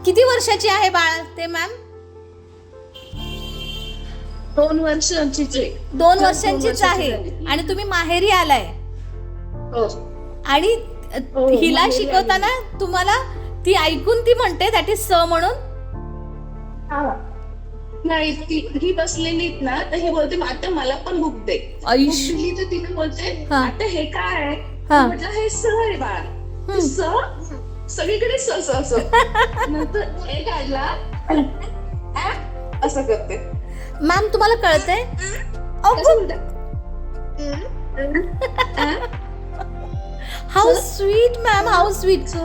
किती वर्षाची आहे बाळ ते मॅम? 2 वर्षांचीच आहे. 2 वर्षांचीच आहे आणि तुम्ही माहेरी आलाय हो आणि हो, हिला माहेरी शिकवताना तुम्हाला ती ऐकून ती म्हणते दॅट इज स म्हणून. नाही ही बसलेलीत ना तर हे बोलते आता मला पण बुक दे. आयुष. Book दिली तर तिने बोलते हा. आता हे काय आहे? हा. म्हटलं हे स आहे बाळा. स सगळीकडे स स स नंतर हे काढला असं करते. मॅम तुम्हाला कळतंय? कसं म्हणते? How sweet ma'am, how sweet.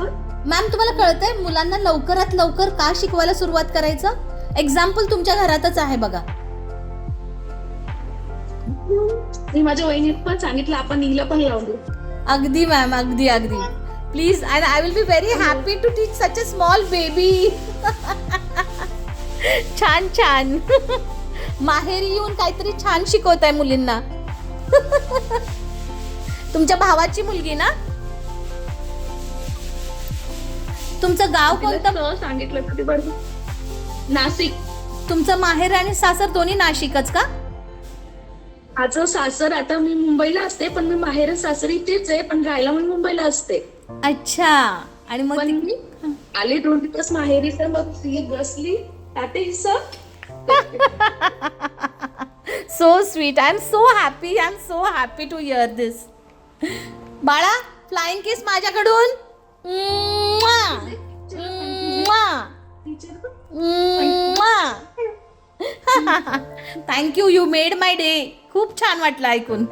Ma'am तुम्हाला कळतंय मुलांना लवकरात लवकर का शिकवायला सुरुवात करायचं? एक्झाम्पल तुमच्या घरातच आहे बघा. मी माझ्या वहिनीत पण सांगितलं आपण हिला पण लावलो. अगदी मॅम, अगदी अगदी. Please and I will be very happy to teach such a small baby. छान छान. माहेरी येऊन काहीतरी छान शिकवताय मुलींना. तुमच्या भावाची मुलगी ना? तुमचं गाव कोणतं? सांगितलं कधी बरोबर. नाशिक. तुमचं माहेर आणि सासर दोन्ही नाशिकच का? माझं सासर आता मी मुंबईला असते पण मी माहेर सासर इथेच आहे पण राहायला मी मुंबईला असते. अच्छा. आणि मग पण मी आले 2 दिवस माहेरी तर मग ती बसली ताते हिस्सा. So sweet. I am so happy. I am so happy to hear this. बाळा फ्लाइंग किस माझ्याकडून. Thank you. You made my day. खूप छान वाटलं ऐकून.